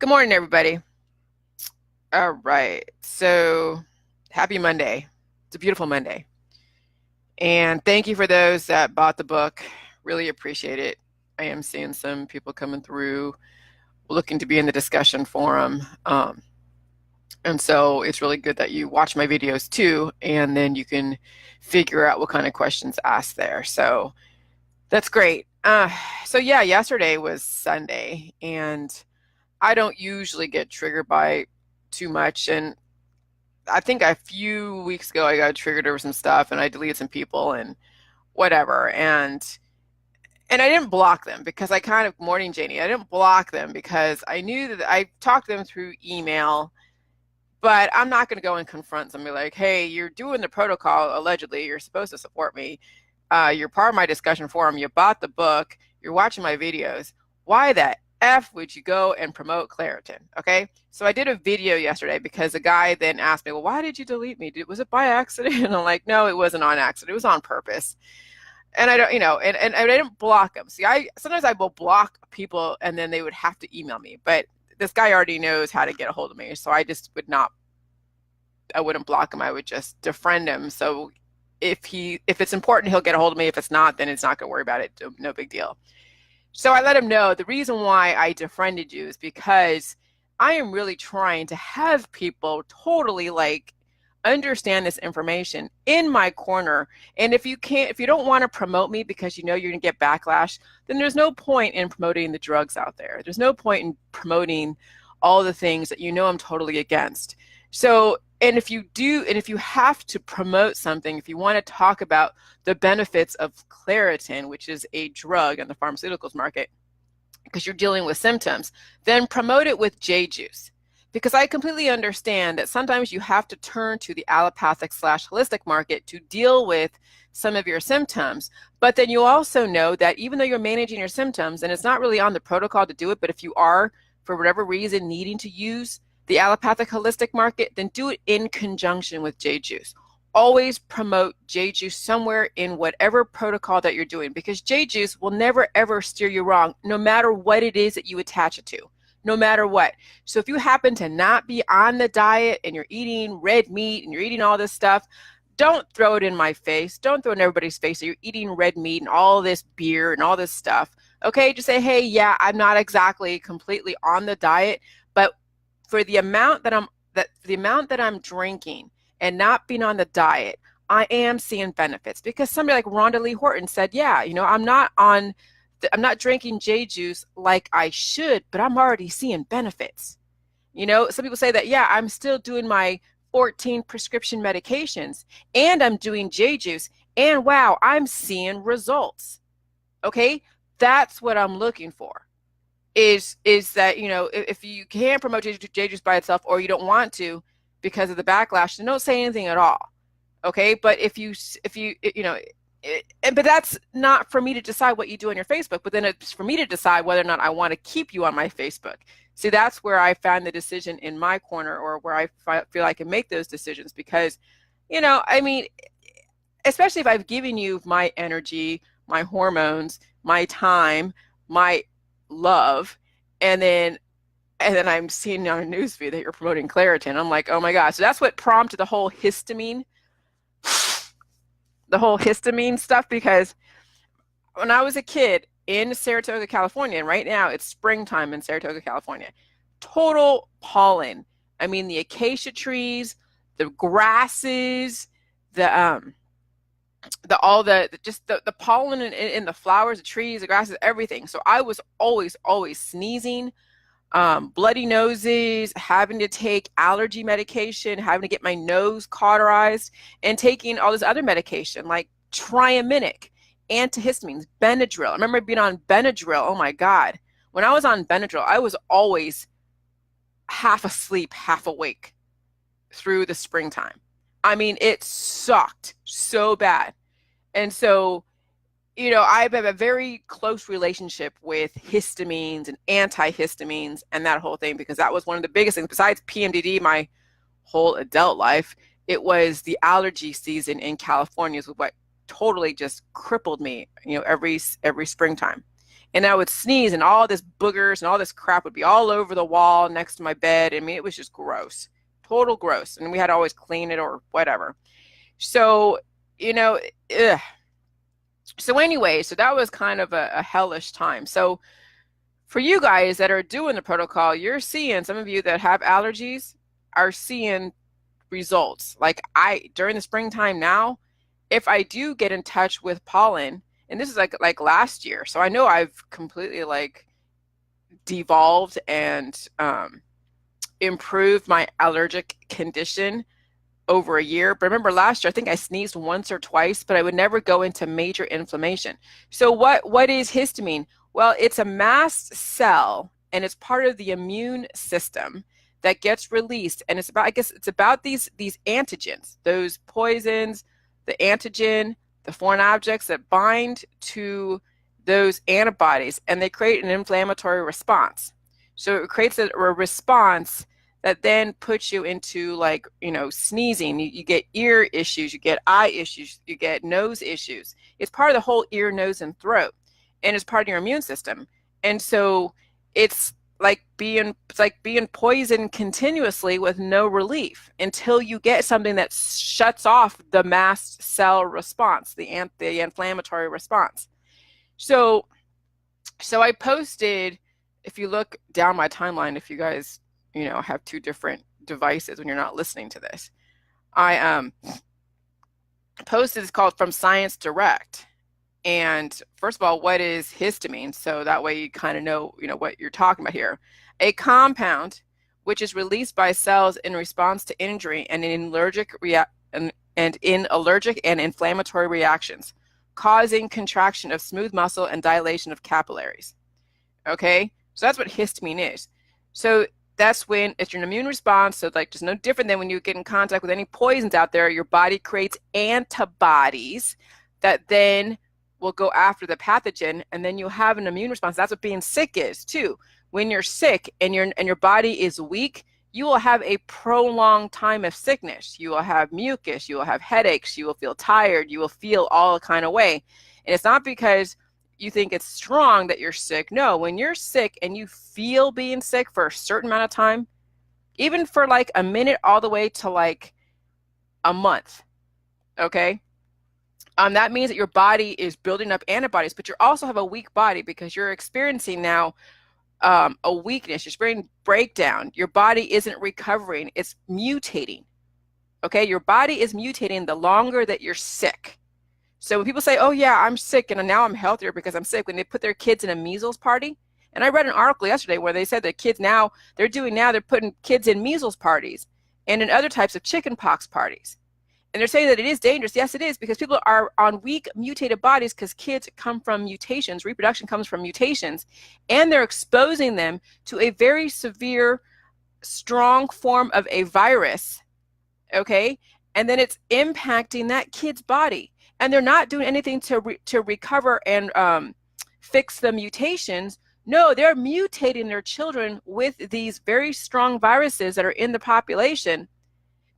Good morning, everybody. All right. So happy Monday. It's a beautiful Monday. And thank you for those that bought the book. Really appreciate it. I am seeing some people coming through looking to be in the discussion forum. And so it's really good that you watch my videos too, and then you can figure out what kind of questions asked there. So that's great. So yeah, yesterday was Sunday, and I don't usually get triggered by too much. And I think a few weeks ago I got triggered over some stuff and I deleted some people and whatever. And I didn't block them because I kind of, morning Janie, I didn't block them because I knew that I talked to them through email, but I'm not going to go and confront somebody like, hey, you're doing the protocol, allegedly, you're supposed to support me. You're part of my discussion forum. You bought the book. You're watching my videos. Why the F would you go and promote Claritin? Okay. So I did a video yesterday because a guy then asked me, well, why did you delete me? Was it by accident? And I'm like, no, it wasn't on accident. It was on purpose. And I don't, and I didn't block them. See, sometimes I will block people and then they would have to email me, but this guy already knows how to get a hold of me. So I wouldn't block him. I would just defriend him. So if it's important, he'll get a hold of me. If it's not, then it's not going to worry about it. No big deal. So I let him know the reason why I defriended you is because I am really trying to have people totally understand this information in my corner. And if you don't want to promote me because you know you're going to get backlash, then there's no point in promoting the drugs out there. There's no point in promoting all the things that you know I'm totally against. So, and if you have to promote something, if you want to talk about the benefits of Claritin, which is a drug in the pharmaceuticals market, because you're dealing with symptoms, then promote it with J juice. Because I completely understand that sometimes you have to turn to the allopathic / holistic market to deal with some of your symptoms. But then you also know that even though you're managing your symptoms, and it's not really on the protocol to do it, but if you are, for whatever reason, needing to use the allopathic holistic market, then do it in conjunction with J juice. Always promote J juice somewhere in whatever protocol that you're doing, because J juice will never ever steer you wrong, no matter what it is that you attach it to, no matter what. So if you happen to not be on the diet and you're eating red meat and you're eating all this stuff, don't throw it in my face. Don't throw it in everybody's face that you're eating red meat and all this beer and all this stuff. Okay, just say, hey, yeah, I'm not exactly completely on the diet, but for the amount that I'm drinking and not being on the diet, I am seeing benefits. Because somebody like Rhonda Lee Horton said, yeah, I'm not drinking J juice like I should, but I'm already seeing benefits. Some people say that, yeah, I'm still doing my 14 prescription medications and I'm doing J juice, and wow, I'm seeing results. Okay, that's what I'm looking for. Is that, if you can't promote J juice by itself, or you don't want to because of the backlash, then don't say anything at all. Okay, but but that's not for me to decide what you do on your Facebook, but then it's for me to decide whether or not I want to keep you on my Facebook. See, that's where I found the decision in my corner, or where I feel I can make those decisions, because, especially if I've given you my energy, my hormones, my time, my love, and then I'm seeing on a newsfeed that you're promoting Claritin. I'm like, oh my God. So that's what prompted the whole histamine stuff, because when I was a kid in Saratoga, California, and right now it's springtime in Saratoga, California, total pollen. I mean, the acacia trees, the grasses, the pollen in the flowers, the trees, the grasses, everything. So I was always sneezing, bloody noses, having to take allergy medication, having to get my nose cauterized, and taking all this other medication like triaminic, antihistamines, Benadryl. I remember being on Benadryl. Oh my God. When I was on Benadryl, I was always half asleep, half awake through the springtime. I mean, it sucked so bad. And so, I have a very close relationship with histamines and antihistamines and that whole thing, because that was one of the biggest things. Besides PMDD, my whole adult life, it was the allergy season in California is what totally just crippled me, every springtime. And I would sneeze and all this boogers and all this crap would be all over the wall next to my bed. I mean, it was just gross, total gross. And we had to always clean it or whatever. So, you know, ugh. So anyway, so that was kind of a hellish time. So for you guys that are doing the protocol, you're seeing, some of you that have allergies are seeing results. Like during the springtime now, if I do get in touch with pollen, and this is like last year, so I know I've completely like devolved and improved my allergic condition over a year. But remember last year, I think I sneezed once or twice, but I would never go into major inflammation. So what is histamine? Well, it's a mast cell and it's part of the immune system that gets released. And it's about, I guess it's about these antigens, those poisons, the antigen, the foreign objects that bind to those antibodies, and they create an inflammatory response. So it creates a response that then puts you into, like, you know, sneezing. You get ear issues, you get eye issues, you get nose issues. It's part of the whole ear, nose, and throat, and it's part of your immune system. And so it's like being poisoned continuously with no relief until you get something that shuts off the mast cell response, the inflammatory response. So I posted, if you look down my timeline, if you guys, you know, have two different devices when you're not listening to this, I posted, it's called From Science Direct. And first of all, what is histamine? So that way you kind of know, you know, what you're talking about here. A compound which is released by cells in response to injury and in allergic and inflammatory reactions, causing contraction of smooth muscle and dilation of capillaries. Okay, so that's what histamine is. So that's when it's an immune response. So like, just no different than when you get in contact with any poisons out there, your body creates antibodies that then will go after the pathogen, and then you'll have an immune response. That's what being sick is too. When you're sick and your body is weak, you will have a prolonged time of sickness. You will have mucus, you will have headaches, you will feel tired, you will feel all kind of way. And it's not because you think it's strong that you're sick. No, when you're sick and you feel being sick for a certain amount of time, even for like a minute all the way to like a month, okay? That means that your body is building up antibodies, but you also have a weak body because you're experiencing now a weakness. You're experiencing breakdown. Your body isn't recovering. It's mutating. Okay, your body is mutating the longer that you're sick. So when people say, oh yeah, I'm sick and now I'm healthier because I'm sick, when they put their kids in a measles party, and I read an article yesterday where they said that kids now, they're putting kids in measles parties and in other types of chicken pox parties. And they're saying that it is dangerous. Yes, it is, because people are on weak, mutated bodies because kids come from mutations. Reproduction comes from mutations. And they're exposing them to a very severe, strong form of a virus, okay? And then it's impacting that kid's body. And they're not doing anything to recover and fix the mutations. No, they're mutating their children with these very strong viruses that are in the population,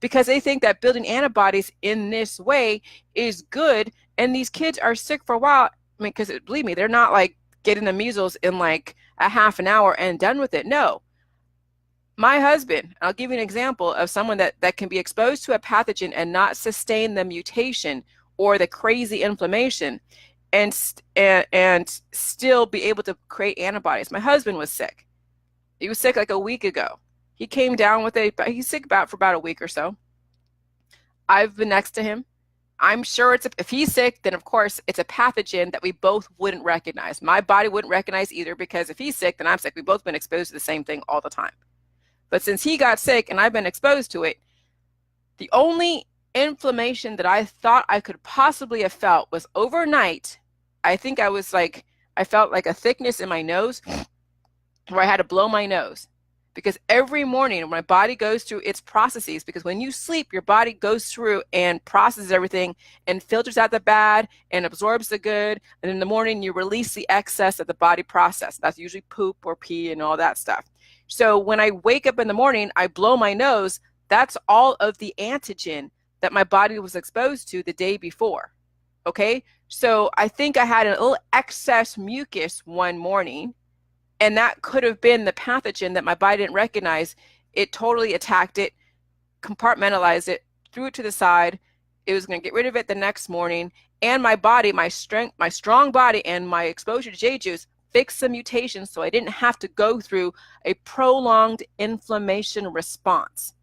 because they think that building antibodies in this way is good. And these kids are sick for a while. I mean, because believe me, they're not like getting the measles in like a half an hour and done with it. No. My husband, I'll give you an example of someone that can be exposed to a pathogen and not sustain the mutation or the crazy inflammation and still be able to create antibodies. My husband was sick. He was sick like a week ago. He came down with it, but he's sick for about a week or so. I've been next to him. I'm sure if he's sick, then of course it's a pathogen that we both wouldn't recognize. My body wouldn't recognize either, because if he's sick, then I'm sick. We've both been exposed to the same thing all the time. But since he got sick and I've been exposed to it, the only inflammation that I thought I could possibly have felt was overnight. I think I felt like a thickness in my nose where I had to blow my nose. Because every morning when my body goes through its processes, because when you sleep, your body goes through and processes everything and filters out the bad and absorbs the good. And in the morning, you release the excess that the body processed. That's usually poop or pee and all that stuff. So when I wake up in the morning, I blow my nose. That's all of the antigen that my body was exposed to the day before. Okay, so I think I had a little excess mucus one morning, and that could have been the pathogen that my body didn't recognize. It totally attacked it, compartmentalized it, threw it to the side. It was going to get rid of it the next morning. And my body, my strong body, and my exposure to J juice fixed the mutation, so I didn't have to go through a prolonged inflammation response.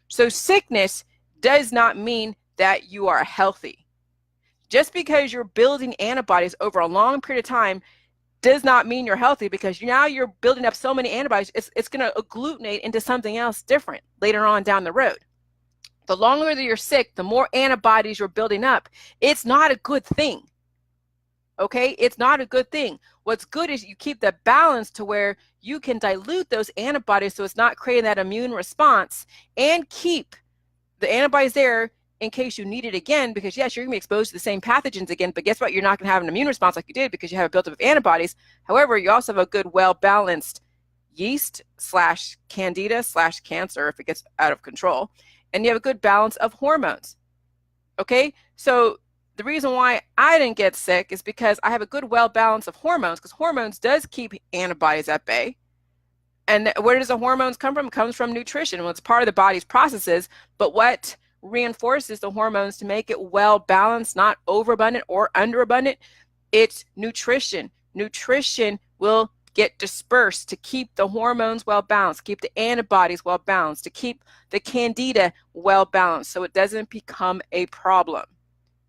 So sickness does not mean that you are healthy. Just because you're building antibodies over a long period of time does not mean you're healthy, because now you're building up so many antibodies, it's going to agglutinate into something else different later on down the road. The longer that you're sick, the more antibodies you're building up. It's not a good thing. Okay, it's not a good thing. What's good is you keep the balance to where you can dilute those antibodies so it's not creating that immune response, and keep the antibodies there in case you need it again, because yes, you're going to be exposed to the same pathogens again, but guess what? You're not going to have an immune response like you did because you have a buildup of antibodies. However, you also have a good, well-balanced yeast slash candida slash cancer if it gets out of control, and you have a good balance of hormones. Okay, so the reason why I didn't get sick is because I have a good, well-balance of hormones, because hormones does keep antibodies at bay. And where does the hormones come from? It comes from nutrition. Well, it's part of the body's processes, but what reinforces the hormones to make it well balanced, not overabundant or underabundant? It's nutrition. Nutrition will get dispersed to keep the hormones well balanced, keep the antibodies well balanced, to keep the candida well balanced so it doesn't become a problem.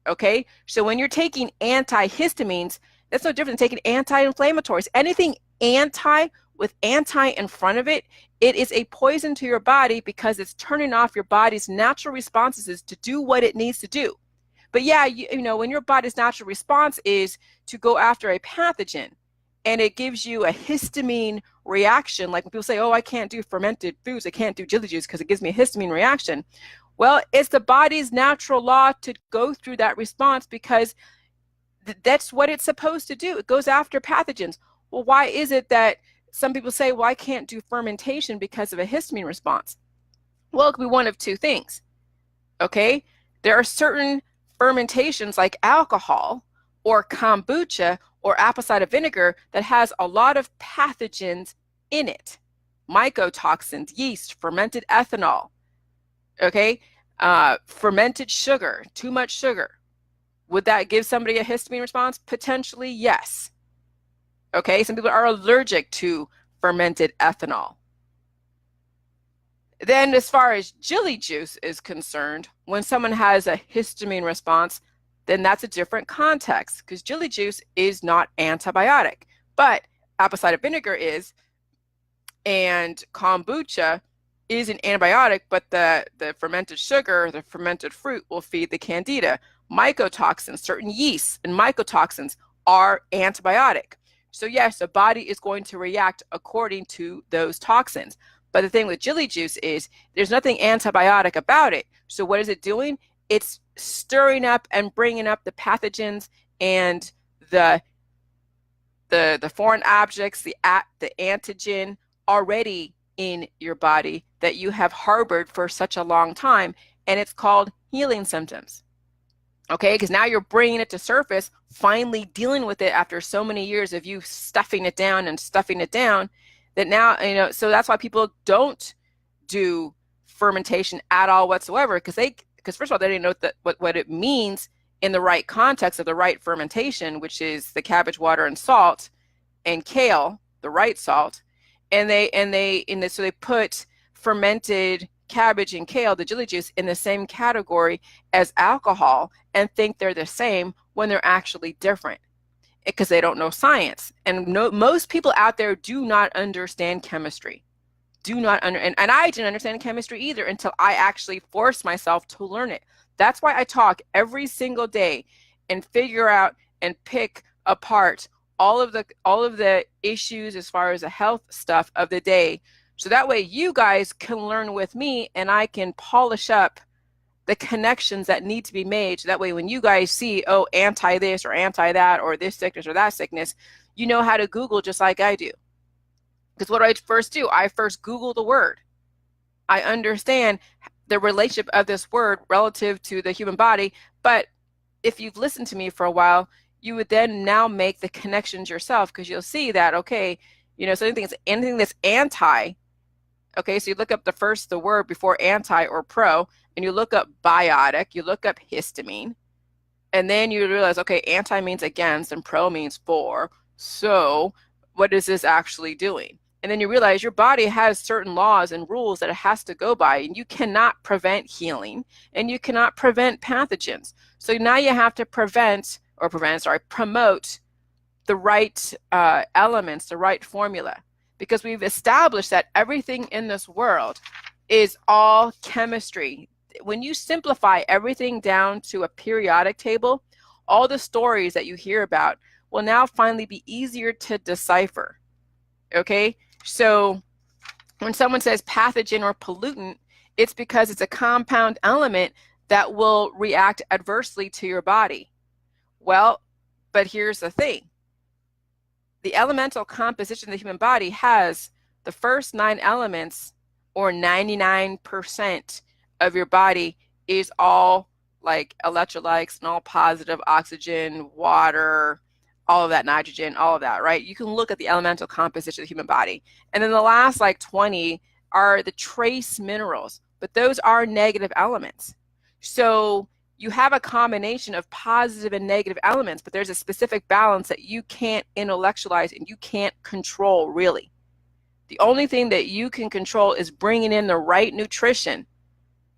Okay, so when you're taking antihistamines, that's no different than taking anti-inflammatories. Anything anti with anti in front of it, it is a poison to your body because it's turning off your body's natural responses to do what it needs to do. But yeah, you know, when your body's natural response is to go after a pathogen and it gives you a histamine reaction, like when people say, oh, I can't do fermented foods, I can't do jelly juice because it gives me a histamine reaction. Well, it's the body's natural law to go through that response because that's what it's supposed to do. It goes after pathogens. Well, why is it that some people say, well, I can't do fermentation because of a histamine response? Well, it could be one of two things. Okay, there are certain fermentations like alcohol or kombucha or apple cider vinegar that has a lot of pathogens in it. Mycotoxins, yeast, fermented ethanol, okay, fermented sugar, too much sugar. Would that give somebody a histamine response? Potentially, yes. Okay, some people are allergic to fermented ethanol. Then as far as jelly juice is concerned, when someone has a histamine response, then that's a different context because jelly juice is not antibiotic, but apple cider vinegar is, and kombucha is an antibiotic, but the fermented sugar, the fermented fruit will feed the candida. Mycotoxins, certain yeasts and mycotoxins are antibiotic. So yes, the body is going to react according to those toxins. But the thing with jelly juice is there's nothing antibiotic about it. So what is it doing? It's stirring up and bringing up the pathogens and the foreign objects, the antigen already in your body that you have harbored for such a long time, and it's called healing symptoms. Okay, because now you're bringing it to surface, finally dealing with it after so many years of you stuffing it down and stuffing it down, that now, you know, so that's why people don't do fermentation at all whatsoever, because first of all, they didn't know what it means in the right context of the right fermentation, which is the cabbage water and salt and kale, the right salt, and so they put fermented cabbage and kale, the jelly juice, in the same category as alcohol and think they're the same when they're actually different because they don't know science. And most people out there do not understand chemistry. And I didn't understand chemistry either until I actually forced myself to learn it. That's why I talk every single day and figure out and pick apart all of the issues as far as the health stuff of the day. So that way you guys can learn with me and I can polish up the connections that need to be made. So that way when you guys see, oh, anti this or anti that or this sickness or that sickness, you know how to Google just like I do. Because what do I first do? I first Google the word. I understand the relationship of this word relative to the human body, but if you've listened to me for a while, you would then now make the connections yourself, because you'll see that, okay, so anything that's anti, okay, so you look up the word before anti or pro, and you look up biotic, you look up histamine, and then you realize, okay, anti means against and pro means for. So what is this actually doing? And then you realize your body has certain laws and rules that it has to go by, and you cannot prevent healing, and you cannot prevent pathogens. So now you have to promote the right elements, the right formula, because we've established that everything in this world is all chemistry. When you simplify everything down to a periodic table, all the stories that you hear about will now finally be easier to decipher. Okay? So when someone says pathogen or pollutant, it's because it's a compound element that will react adversely to your body. Well, but here's the thing. The elemental composition of the human body has the first 9 elements, or 99% of your body is all like electrolytes and all positive, oxygen, water, all of that, nitrogen, all of that, right? You can look at the elemental composition of the human body. And then the last like 20 are the trace minerals, but those are negative elements. So you have a combination of positive and negative elements, but there's a specific balance that you can't intellectualize and you can't control, really. The only thing that you can control is bringing in the right nutrition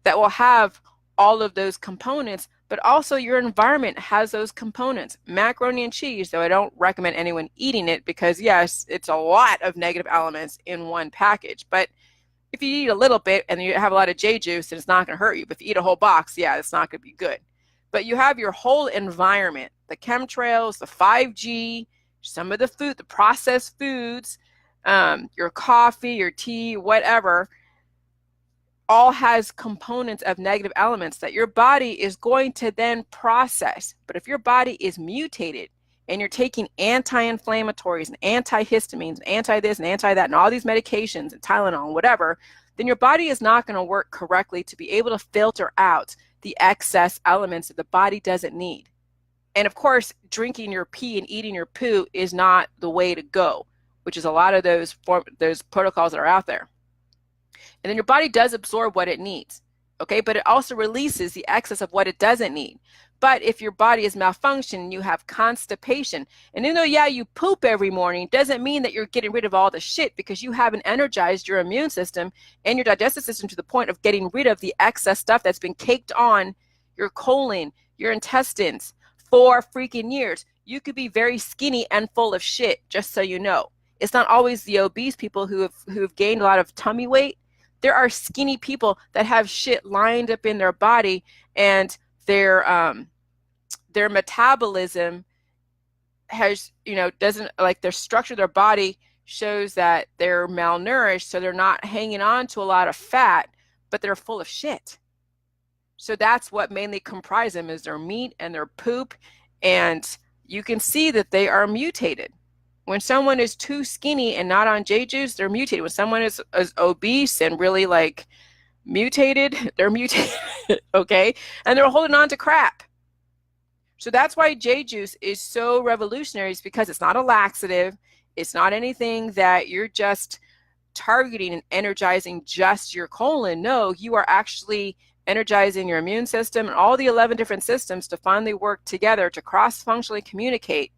that will have all of those components, but also your environment has those components. Macaroni and cheese, though I don't recommend anyone eating it, because yes, it's a lot of negative elements in one package, but if you eat a little bit and you have a lot of J juice, then it's not going to hurt you. But if you eat a whole box, yeah, it's not going to be good. But you have your whole environment, the chemtrails, the 5G, some of the food, the processed foods, your coffee, your tea, whatever, all has components of negative elements that your body is going to then process. But if your body is mutated and you're taking anti-inflammatories and antihistamines and anti-this and anti-that and all these medications and Tylenol and whatever, then your body is not going to work correctly to be able to filter out the excess elements that the body doesn't need. And of course, drinking your pee and eating your poo is not the way to go, which is a lot of those protocols that are out there. And then your body does absorb what it needs, okay? But it also releases the excess of what it doesn't need. But if your body is malfunctioning, you have constipation. And even though, yeah, you poop every morning, doesn't mean that you're getting rid of all the shit, because you haven't energized your immune system and your digestive system to the point of getting rid of the excess stuff that's been caked on your colon, your intestines for freaking years. You could be very skinny and full of shit, just so you know. It's not always the obese people who have gained a lot of tummy weight. There are skinny people that have shit lined up in their body, and their metabolism has, doesn't, like, their structure of their body shows that they're malnourished, so they're not hanging on to a lot of fat, but they're full of shit. So that's what mainly comprise them, is their meat and their poop, and you can see that they are mutated. When someone is too skinny and not on J juice, they're mutated. When someone is obese and really like mutated, they're mutated, okay? And they're holding on to crap. So that's why J juice is so revolutionary, is because it's not a laxative. It's not anything that you're just targeting and energizing just your colon. No, you are actually energizing your immune system and all the 11 different systems to finally work together to cross-functionally communicate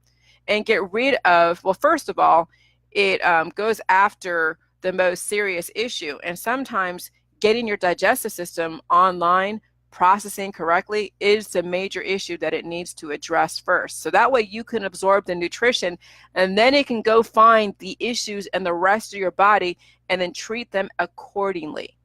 and get rid of, well, first of all, it goes after the most serious issue. And sometimes getting your digestive system online, processing correctly, is the major issue that it needs to address first. So that way you can absorb the nutrition, and then it can go find the issues in the rest of your body and then treat them accordingly.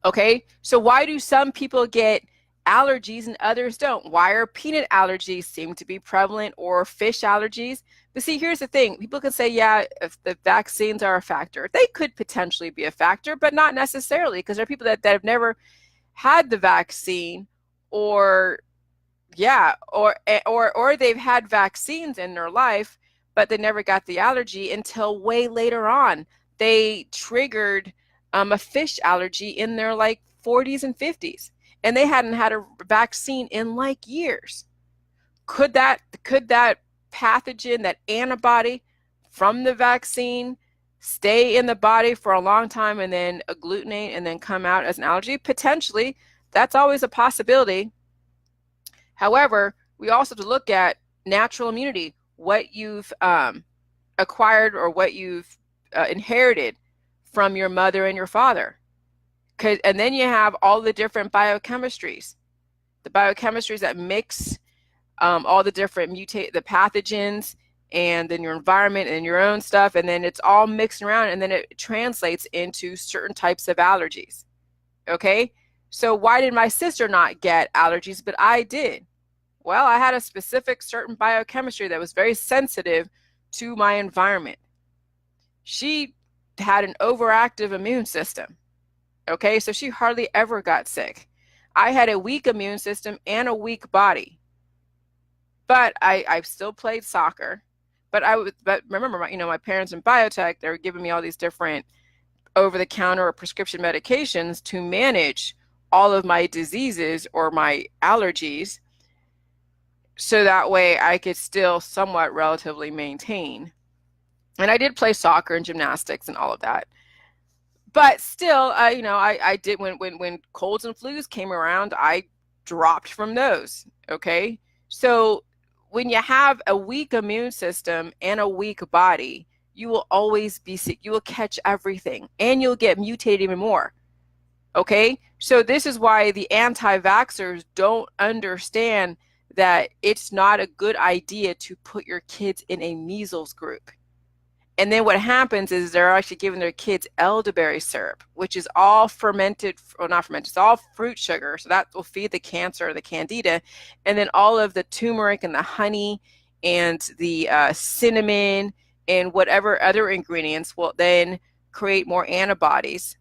Okay, so why do some people get allergies and others don't? Why are peanut allergies seem to be prevalent, or fish allergies? But see, here's the thing. People can say, yeah, if the vaccines are a factor. They could potentially be a factor, but not necessarily, because there are people that have never had the vaccine, or they've had vaccines in their life, but they never got the allergy until way later on. They triggered a fish allergy in their like 40s and 50s. and they hadn't had a vaccine in like years. Could that pathogen, that antibody from the vaccine, stay in the body for a long time and then agglutinate and then come out as an allergy? Potentially. That's always a possibility. However, we also have to look at natural immunity, what you've acquired or what you've inherited from your mother and your father. And then you have all the different biochemistries, the biochemistries that mix all the different the pathogens, and then your environment and your own stuff, and then it's all mixed around, and then it translates into certain types of allergies. Okay, so why did my sister not get allergies, but I did? Well, I had a specific certain biochemistry that was very sensitive to my environment. She had an overactive immune system. Okay, so she hardly ever got sick. I had a weak immune system and a weak body. But I still played soccer. But remember, my parents in biotech, they were giving me all these different over-the-counter or prescription medications to manage all of my diseases or my allergies, so that way I could still somewhat relatively maintain. And I did play soccer and gymnastics and all of that. But still, I did, when colds and flus came around, I dropped from those. Okay, so when you have a weak immune system and a weak body, you will always be sick. You will catch everything, and you'll get mutated even more. Okay, so this is why the anti-vaxxers don't understand that it's not a good idea to put your kids in a measles group. And then what happens is they're actually giving their kids elderberry syrup, which is all fermented, or not fermented, it's all fruit sugar. So that will feed the cancer or the candida. And then all of the turmeric and the honey and the cinnamon and whatever other ingredients will then create more antibodies.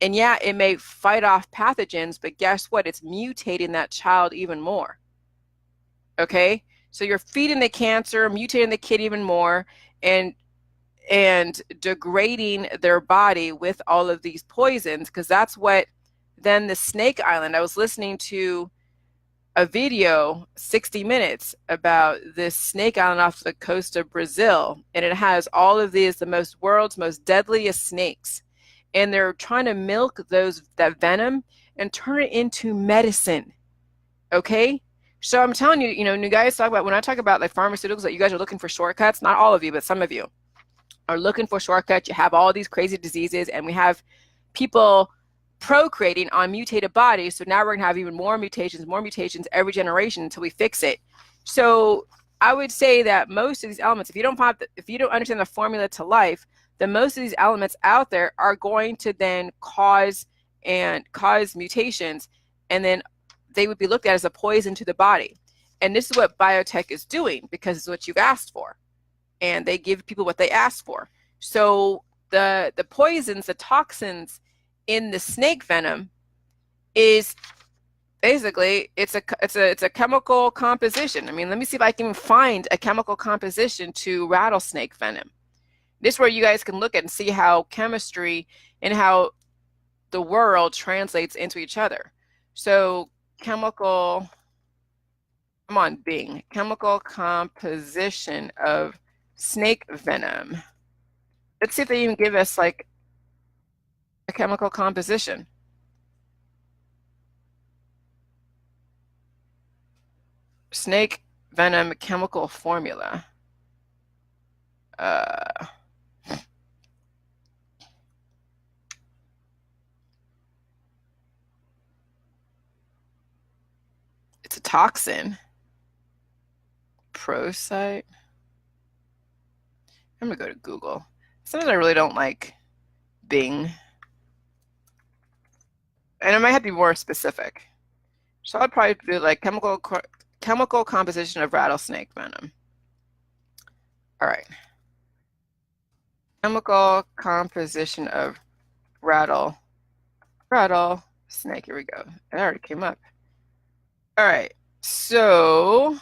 And yeah, it may fight off pathogens, but guess what? It's mutating that child even more. Okay? So you're feeding the cancer, mutating the kid even more, and degrading their body with all of these poisons, because that's what then the Snake Island, I was listening to a video, 60 Minutes, about this Snake Island off the coast of Brazil, and it has all of these, the world's most deadliest snakes, and they're trying to milk that venom and turn it into medicine. Okay, so I'm telling you, you guys talk about, when I talk about like pharmaceuticals, that you guys are looking for shortcuts. Not all of you, but some of you are looking for shortcuts. You have all these crazy diseases, and we have people procreating on mutated bodies. So now we're gonna have even more mutations every generation until we fix it. So I would say that most of these elements, if you don't understand the formula to life, then most of these elements out there are going to then cause mutations, and then they would be looked at as a poison to the body. And this is what biotech is doing, because it's what you've asked for, and they give people what they ask for. So the poisons, the toxins in the snake venom is basically, it's a chemical composition. I mean, let me see if I can find a chemical composition to rattlesnake venom. This is where you guys can look at and see how chemistry and how the world translates into each other. So chemical composition of snake venom. Let's see if they even give us like a chemical composition. Snake venom chemical formula. It's a toxin. Prosite. I'm gonna go to Google. Sometimes I really don't like Bing. And it might have to be more specific. So I'd probably do like chemical composition of rattlesnake venom. All right. Chemical composition of rattlesnake. Here we go. It already came up. All right. So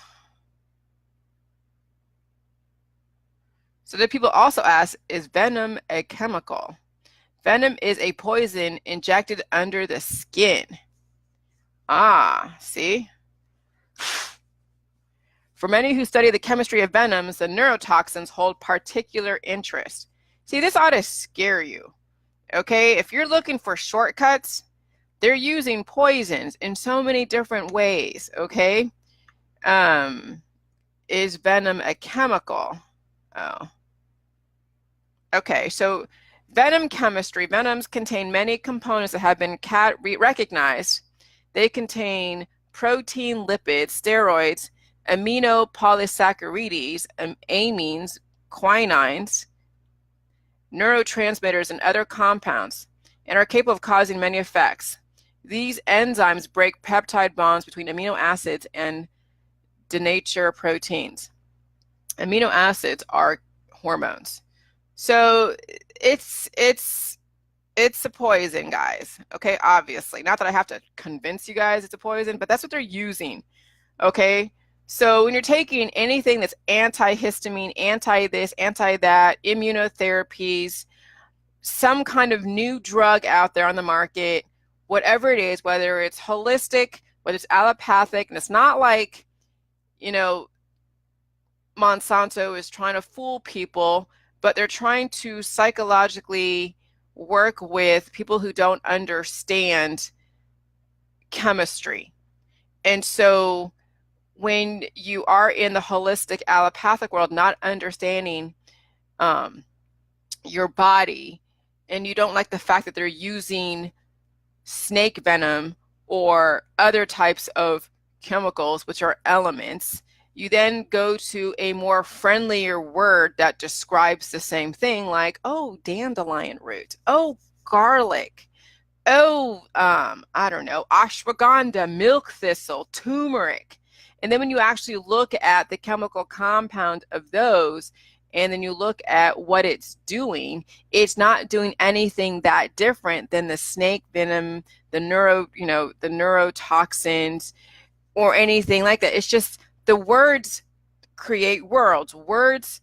the people also ask, is venom a chemical? Venom is a poison injected under the skin. Ah, see? For many who study the chemistry of venoms, the neurotoxins hold particular interest. See, this ought to scare you. Okay? If you're looking for shortcuts, they're using poisons in so many different ways. Okay? Is venom a chemical? Oh. Okay, so venom chemistry. Venoms contain many components that have been recognized. They contain protein, lipids, steroids, aminopolysaccharides, amines, quinines, neurotransmitters, and other compounds, and are capable of causing many effects. These enzymes break peptide bonds between amino acids and denature proteins. Amino acids are hormones. So it's a poison, guys. Okay, obviously. Not that I have to convince you guys it's a poison, but that's what they're using. Okay? So when you're taking anything that's antihistamine, anti this, anti that, immunotherapies, some kind of new drug out there on the market, whatever it is, whether it's holistic, whether it's allopathic, and it's not like, you know, Monsanto is trying to fool people, but they're trying to psychologically work with people who don't understand chemistry. And so when you are in the holistic allopathic world, not understanding your body, and you don't like the fact that they're using snake venom or other types of chemicals, which are elements, you then go to a more friendlier word that describes the same thing, like, oh, dandelion root, oh, garlic, oh, I don't know, ashwagandha, milk thistle, turmeric. And then when you actually look at the chemical compound of those, and then you look at what it's not doing anything that different than the snake venom, the neurotoxins, or anything like that. It's just the words create worlds. Words,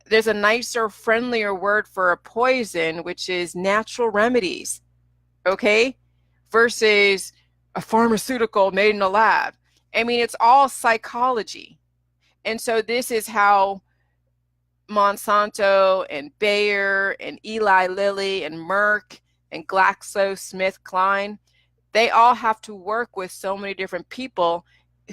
there's a nicer, friendlier word for a poison, which is natural remedies, okay? Versus a pharmaceutical made in a lab. I mean, it's all psychology. And so this is how Monsanto and Bayer and Eli Lilly and Merck and GlaxoSmithKline, they all have to work with so many different people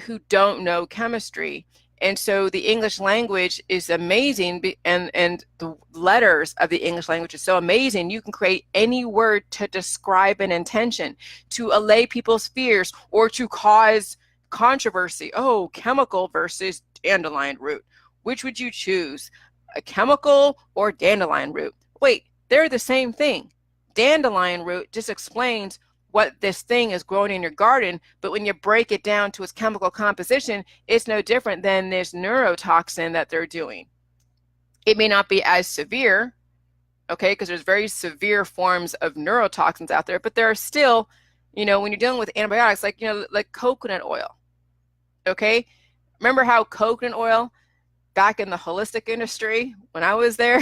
who don't know chemistry. And so the English language is amazing, and the letters of the English language is so amazing. You can create any word to describe an intention, to allay people's fears, or to cause controversy. Oh, chemical versus dandelion root. Which would you choose? A chemical or dandelion root? Wait, they're the same thing. Dandelion root just explains what this thing is growing in your garden, but when you break it down to its chemical composition, it's no different than this neurotoxin that they're doing. It may not be as severe, okay, because there's very severe forms of neurotoxins out there, but there are still, when you're dealing with antibiotics, like coconut oil, okay? Remember how coconut oil, back in the holistic industry, when I was there,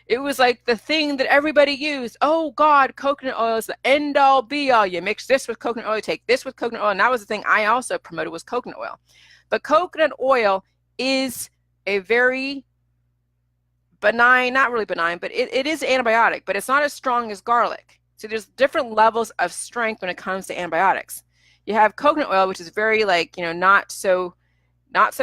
it was like the thing that everybody used. Oh God, coconut oil is the end all be all. You mix this with coconut oil, you take this with coconut oil. And that was the thing I also promoted, was coconut oil. But coconut oil is a very benign, not really benign, but it is antibiotic, but it's not as strong as garlic. So there's different levels of strength when it comes to antibiotics. You have coconut oil, which is very not so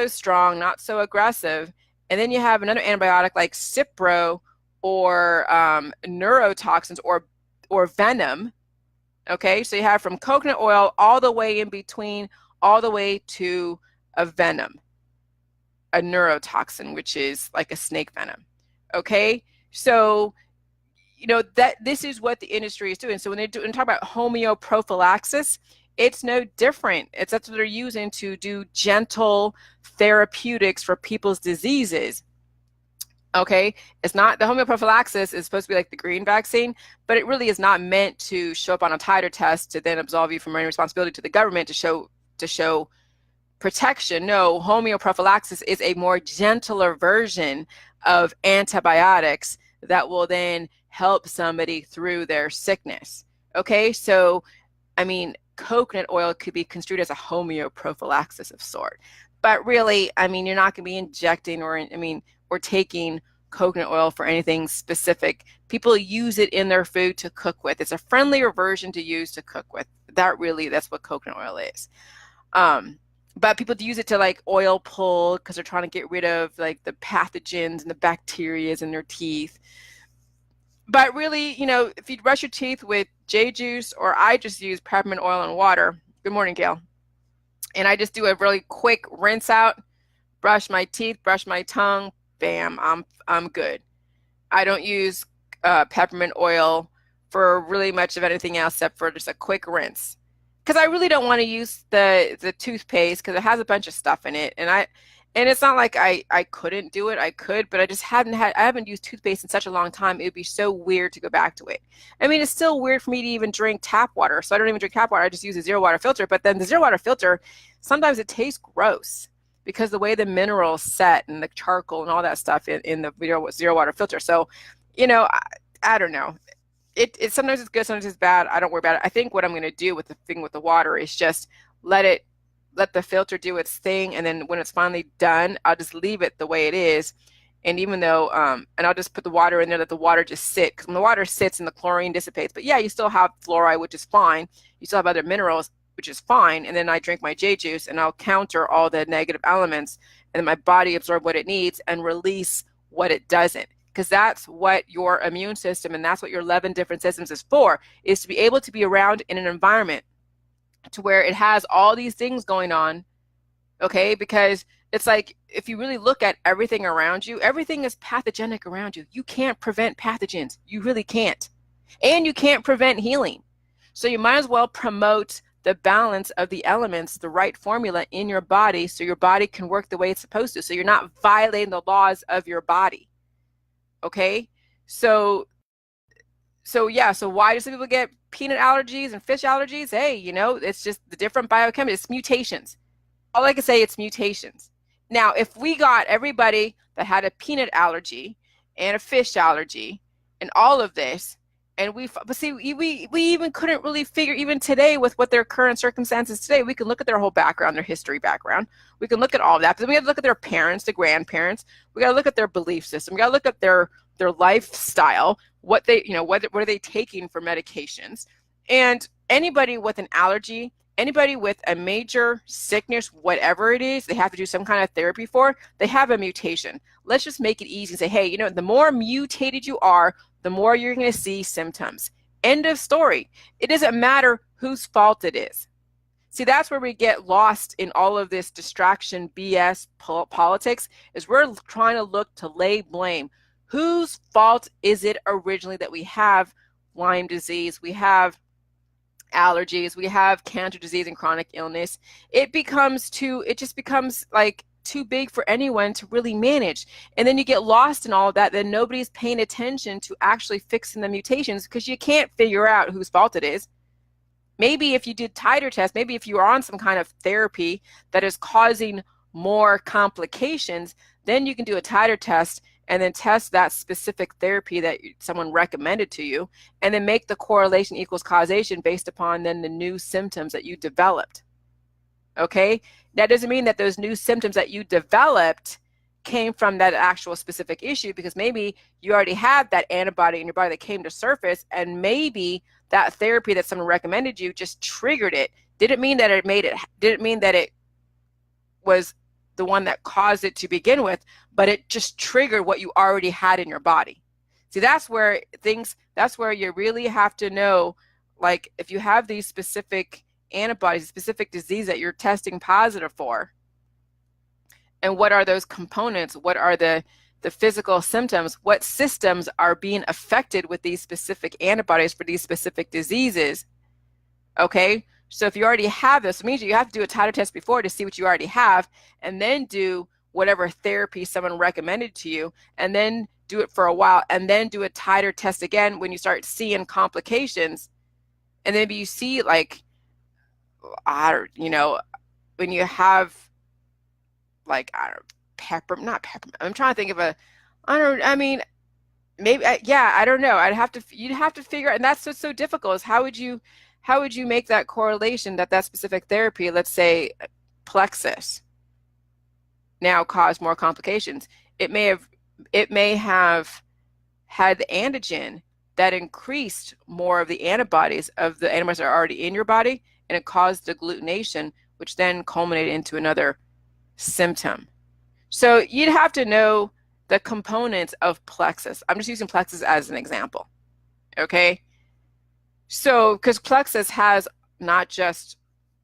strong, not so aggressive. And then you have another antibiotic like Cipro, or neurotoxins, or venom. Okay, so you have from coconut oil all the way in between, all the way to a venom, a neurotoxin, which is like a snake venom. Okay, so that this is what the industry is doing. So when they talk about homeoprophylaxis, it's no different. That's what they're using to do gentle therapeutics for people's diseases. Okay, it's not, the homeoprophylaxis is supposed to be like the green vaccine, but it really is not meant to show up on a titer test to then absolve you from any responsibility to the government to show protection. No, homeoprophylaxis is a more gentler version of antibiotics that will then help somebody through their sickness. Okay, so I mean, coconut oil could be construed as a homeoprophylaxis of sort. But really, I mean, you're not going to be injecting or taking coconut oil for anything specific. People use it in their food to cook with. It's a friendlier version to use to cook with. That's what coconut oil is. But people use it to like oil pull because they're trying to get rid of like the pathogens and the bacteria in their teeth. But really, if you brush your teeth with J juice, or I just use peppermint oil and water. Good morning, Gail. And I just do a really quick rinse out, brush my teeth, brush my tongue, bam, I'm good. I don't use peppermint oil for really much of anything else except for just a quick rinse, because I really don't want to use the toothpaste because it has a bunch of stuff in it, and it's not like I couldn't do it. I could, but I haven't used toothpaste in such a long time. It would be so weird to go back to it. I mean, it's still weird for me to even drink tap water. So I don't even drink tap water. I just use a zero water filter. But then the zero water filter, sometimes it tastes gross because the way the minerals set and the charcoal and all that stuff in the zero water filter. So, I don't know. It sometimes it's good, sometimes it's bad. I don't worry about it. I think what I'm going to do with the thing with the water is just let the filter do its thing, and then when it's finally done, I'll just leave it the way it is. And even though and I'll just put the water in there, let the water just sit, because when the water sits and the chlorine dissipates, but yeah, you still have fluoride, which is fine. You still have other minerals, which is fine. And then I drink my J juice and I'll counter all the negative elements, and then my body absorb what it needs and release what it doesn't. Because that's what your immune system, and that's what your 11 different systems is for, is to be able to be around in an environment to where it has all these things going on, okay? Because it's like, if you really look at everything around you, everything is pathogenic around you. You can't prevent pathogens. You really can't. And you can't prevent healing. So you might as well promote the balance of the elements, the right formula in your body, so your body can work the way it's supposed to. So you're not violating the laws of your body, okay? So yeah, so why do some people get peanut allergies and fish allergies? Hey, it's just the different biochemistry. It's mutations. All I can say, it's mutations. Now, if we got everybody that had a peanut allergy and a fish allergy and all of this, and we even couldn't really figure, even today with what their current circumstances today, we can look at their whole background, their history background. We can look at all of that, but then we have to look at their parents, the grandparents. We got to look at their belief system. We got to look at their lifestyle, what are they taking for medications. And anybody with an allergy, anybody with a major sickness, whatever it is, they have to do some kind of therapy for, they have a mutation. Let's just make it easy and say, hey, the more mutated you are, the more you're going to see symptoms. End of story. It doesn't matter whose fault it is. See, that's where we get lost in all of this distraction, BS, politics, is we're trying to look to lay blame. Whose fault is it originally that we have Lyme disease, we have allergies, we have cancer disease and chronic illness? It just becomes like too big for anyone to really manage. And then you get lost in all of that. Then nobody's paying attention to actually fixing the mutations, because you can't figure out whose fault it is. Maybe if you did titer tests, maybe if you are on some kind of therapy that is causing more complications, then you can do a titer test and then test that specific therapy that someone recommended to you, and then make the correlation equals causation based upon then the new symptoms that you developed. Okay? That doesn't mean that those new symptoms that you developed came from that actual specific issue, because maybe you already had that antibody in your body that came to surface, and maybe that therapy that someone recommended you just triggered it. Didn't mean that it was the one that caused it to begin with, but it just triggered what you already had in your body. See, that's where you really have to know, like, if you have these specific antibodies, specific disease that you're testing positive for, and what are those components? What are the physical symptoms? What systems are being affected with these specific antibodies for these specific diseases? Okay, so if you already have this, it means you have to do a titer test before to see what you already have, and then do whatever therapy someone recommended to you, and then do it for a while, and then do a titer test again when you start seeing complications. And then maybe you see, like, when you have, like, not peppermint. I'm trying to think of maybe, I don't know. You'd have to figure out, and that's what's so difficult, is how would you how would you make that correlation that that specific therapy, let's say plexus, now caused more complications? It may have had the antigen that increased more of the antibodies that are already in your body, and it caused agglutination, which then culminated into another symptom. So you'd have to know the components of plexus. I'm just using plexus as an example, okay? So, because plexus has not just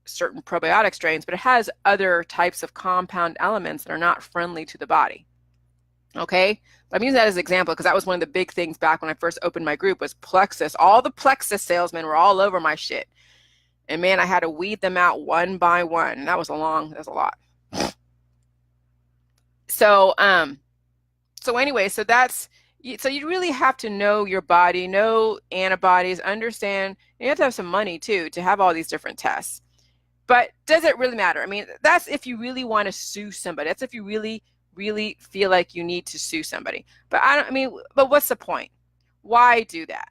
certain probiotic strains, but it has other types of compound elements that are not friendly to the body, okay? But I'm using that as an example because that was one of the big things back when I first opened my group was plexus. All the plexus salesmen were all over my shit. And man, I had to weed them out one by one. And that was a lot. So, anyway, so you really have to know your body, know antibodies, understand. You have to have some money too to have all these different tests. But does it really matter? I mean, that's if you really want to sue somebody. That's if you really, really feel like you need to sue somebody. But but what's the point? Why do that?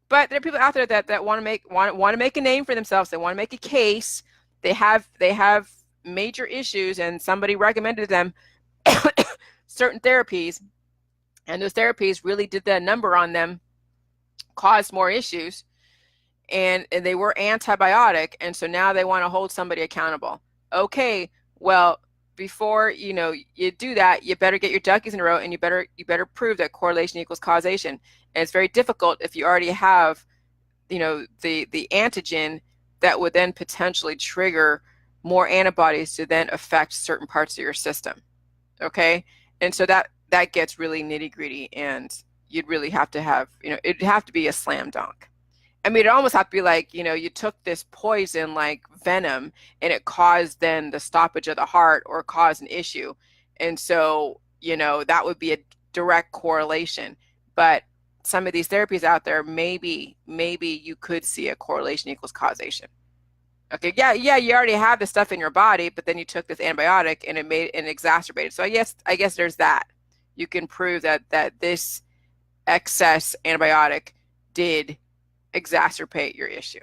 But there are people out there that want to make a name for themselves. They want to make a case. They have major issues, and somebody recommended them certain therapies, and those therapies really did the number on them, caused more issues, and they were antibiotic, and so now they want to hold somebody accountable. Okay, well, before you do that, you better get your duckies in a row, and you better prove that correlation equals causation. And it's very difficult if you already have the antigen that would then potentially trigger more antibodies to then affect certain parts of your system. Okay, and so that gets really nitty-gritty, and you'd really have to have it'd have to be a slam dunk. I mean, it almost have to be like, you took this poison like venom and it caused then the stoppage of the heart or caused an issue. And so, that would be a direct correlation. But some of these therapies out there, maybe you could see a correlation equals causation. Okay, yeah, you already have the stuff in your body, but then you took this antibiotic and it exacerbated. So I guess there's that. You can prove that this excess antibiotic did exacerbate your issue.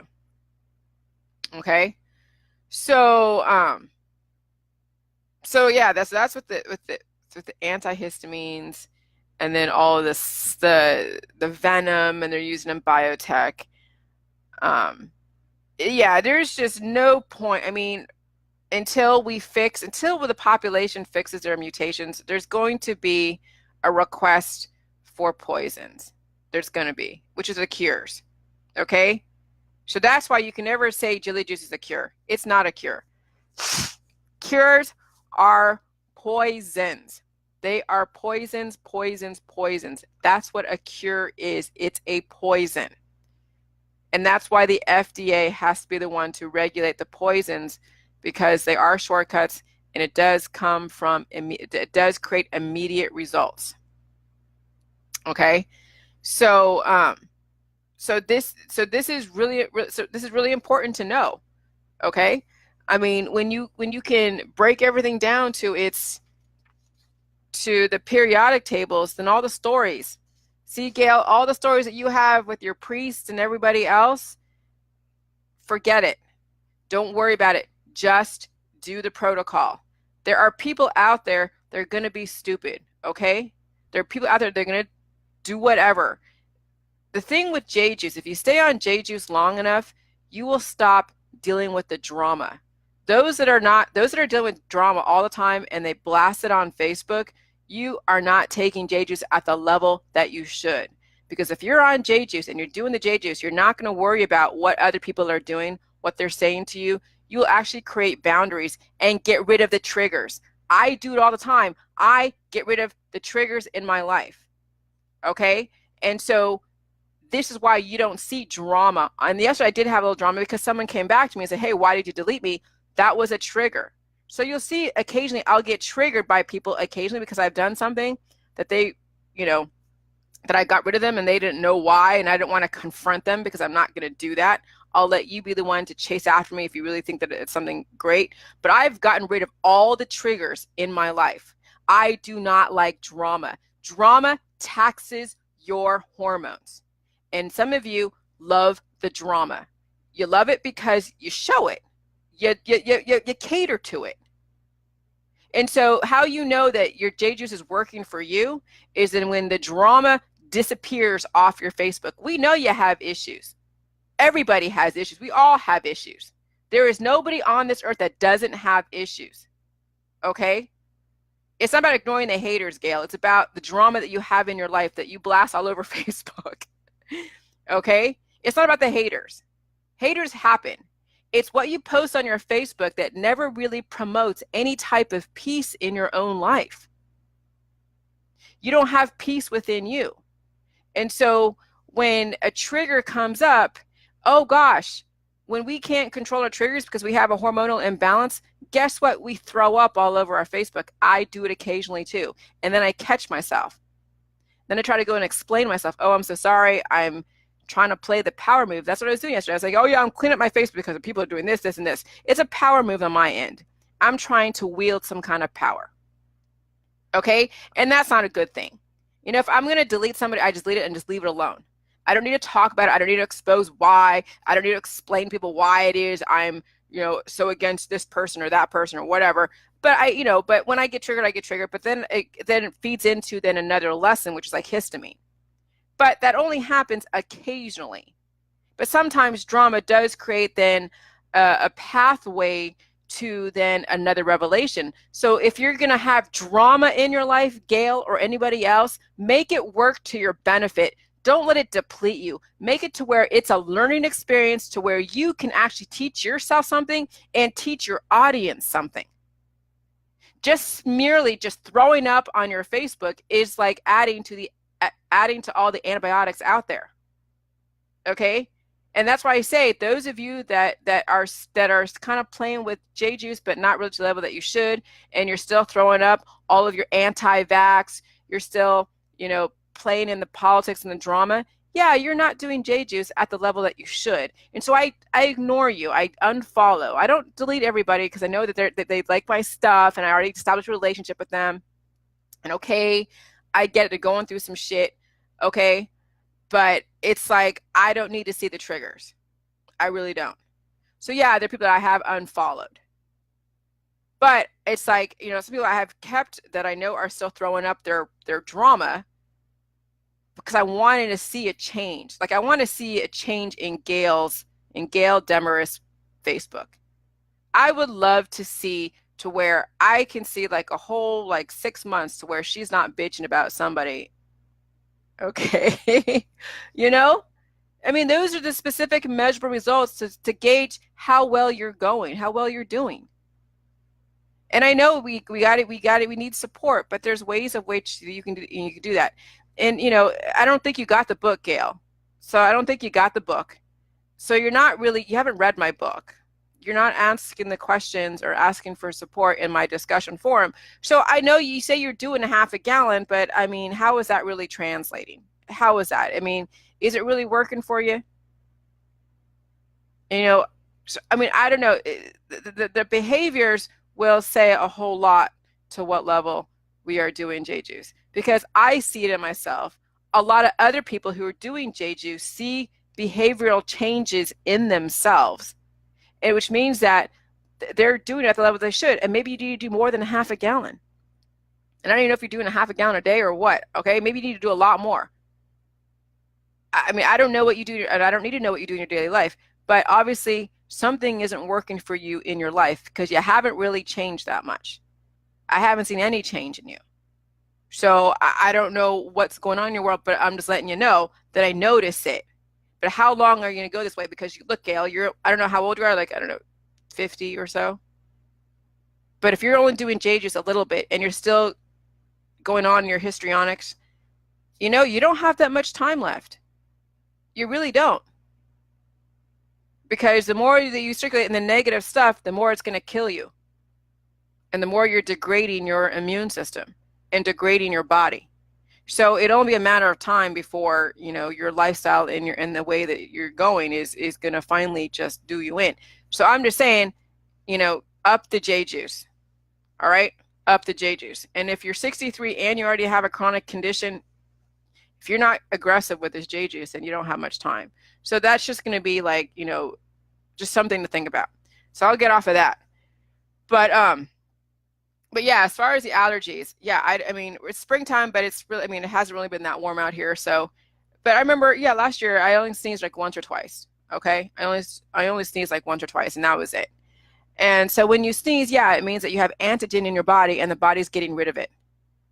Okay, so yeah, that's with the antihistamines, and then all of this the venom, and they're using in biotech. Yeah, there's just no point. I mean, until the population fixes their mutations, there's going to be a request for poisons. There's going to be, which is the cures. Okay, so that's why you can never say jelly juice is a cure. It's not a cure. Cures are poisons. They are poisons. That's what a cure is. It's a poison. And that's why the FDA has to be the one to regulate the poisons, because they are shortcuts, and it does create immediate results. Okay, so this is really important to know. Okay, I mean, when you can break everything down to the periodic tables, then all the stories. See, Gail, all the stories that you have with your priests and everybody else, forget it. Don't worry about it. Just do the protocol. There are people out there that are going to be stupid, okay? There are people out there that are going to do whatever. The thing with J juice, if you stay on J juice long enough, you will stop dealing with the drama. Those that are dealing with drama all the time and they blast it on Facebook, you are not taking J juice at the level that you should. Because if you're on J juice and you're doing the J juice, you're not going to worry about what other people are doing, what they're saying to you. You'll actually create boundaries and get rid of the triggers. I do it all the time. I get rid of the triggers in my life. Okay? And so this is why you don't see drama. And yesterday I did have a little drama because someone came back to me and said, hey, why did you delete me? That was a trigger. So you'll see occasionally I'll get triggered by people occasionally because I've done something that they, that I got rid of them and they didn't know why, and I didn't want to confront them because I'm not going to do that. I'll let you be the one to chase after me if you really think that it's something great. But I've gotten rid of all the triggers in my life. I do not like drama. Drama taxes your hormones. And some of you love the drama. You love it because you show it. You cater to it. And so how you know that your J Juice is working for you is that when the drama disappears off your Facebook. We know you have issues. Everybody has issues. We all have issues. There is nobody on this earth that doesn't have issues. Okay? It's not about ignoring the haters, Gail. It's about the drama that you have in your life that you blast all over Facebook. Okay? It's not about the haters. Haters happen. It's what you post on your Facebook that never really promotes any type of peace in your own life. You don't have peace within you. And so when a trigger comes up, oh gosh, when we can't control our triggers because we have a hormonal imbalance, guess what? We throw up all over our Facebook. I do it occasionally too. And then I catch myself. Then I try to go and explain myself. Oh, I'm so sorry. I'm trying to play the power move. That's what I was doing yesterday. I was like, oh yeah, I'm cleaning up my Facebook because people are doing this, this, and this. It's a power move on my end. I'm trying to wield some kind of power. Okay? And that's not a good thing. You know, if I'm going to delete somebody, I just delete it and just leave it alone. I don't need to talk about it. I don't need to expose why. I don't need to explain to people why it is I'm, you know, so against this person or that person or whatever. But but when I get triggered, I get triggered. But then it feeds into then another lesson, which is like histamine. But that only happens occasionally. But sometimes drama does create then a pathway to then another revelation. So if you're going to have drama in your life, Gail, or anybody else, make it work to your benefit. Don't let it deplete you. Make it to where it's a learning experience to where you can actually teach yourself something and teach your audience something. Just merely just throwing up on your Facebook is like adding to all the antibiotics out there. Okay? And that's why I say those of you that are kind of playing with J Juice but not really to the level that you should, and you're still throwing up all of your anti-vax, you're still, playing in the politics and the drama, yeah, you're not doing J Juice at the level that you should. And so I ignore you. I unfollow. I don't delete everybody because I know that they like my stuff and I already established a relationship with them. And okay, I get it. They're going through some shit. Okay. But it's like, I don't need to see the triggers. I really don't. So yeah, there are people that I have unfollowed. But it's like, some people I have kept that I know are still throwing up their drama because I wanted to see a change. Like I want to see a change in Gail Demarest Facebook. I would love to see to where I can see like a whole 6 months to where she's not bitching about somebody. Okay. I mean, those are the specific measurable results to gauge how well you're going, how well you're doing. And I know we need support, but there's ways of which you can do that. And I don't think you got the book, Gail. So I don't think you got the book. So you haven't read my book. You're not asking the questions or asking for support in my discussion forum. So I know you say you're doing a half a gallon, but I mean, how is that really translating? How is that? I mean, is it really working for you? So, I mean, I don't know. The behaviors will say a whole lot to what level we are doing J Juice, because I see it in myself. A lot of other people who are doing J Juice see behavioral changes in themselves. And which means that they're doing it at the level they should. And maybe you need to do more than a half a gallon. And I don't even know if you're doing a half a gallon a day or what. Okay, maybe you need to do a lot more. I mean, I don't know what you do, and I don't need to know what you do in your daily life. But obviously, something isn't working for you in your life because you haven't really changed that much. I haven't seen any change in you. So I don't know what's going on in your world, but I'm just letting you know that I notice it. But how long are you going to go this way? Because look, Gail, I don't know how old you are, 50 or so. But if you're only doing J Juice a little bit and you're still going on your histrionics, you don't have that much time left. You really don't. Because the more that you circulate in the negative stuff, the more it's going to kill you. And the more you're degrading your immune system and degrading your body. So it'll only be a matter of time before, your lifestyle and the way that you're going is going to finally just do you in. So I'm just saying, up the J Juice. All right? Up the J Juice. And if you're 63 and you already have a chronic condition, if you're not aggressive with this J Juice, then you don't have much time. So that's just going to be Just something to think about. So I'll get off of that. But yeah, as far as the allergies, yeah, I mean, it's springtime, but it's really, I mean, it hasn't really been that warm out here. So, but I remember, yeah, last year I only sneezed like once or twice. Okay. I only sneezed like once or twice, and that was it. And so when you sneeze, yeah, it means that you have antigen in your body and the body's getting rid of it.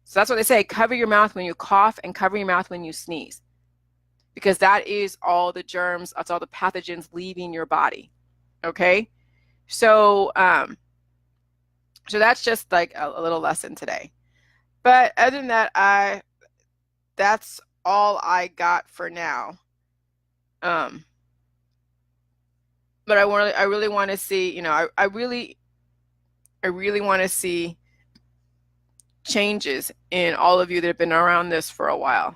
So that's what they say, cover your mouth when you cough and cover your mouth when you sneeze, because that is all the germs, that's all the pathogens leaving your body. Okay. So, so that's just like a little lesson today. But other than that, that's all I got for now. Um, but I really want to see, you know, I really want to see changes in all of you that have been around this for a while.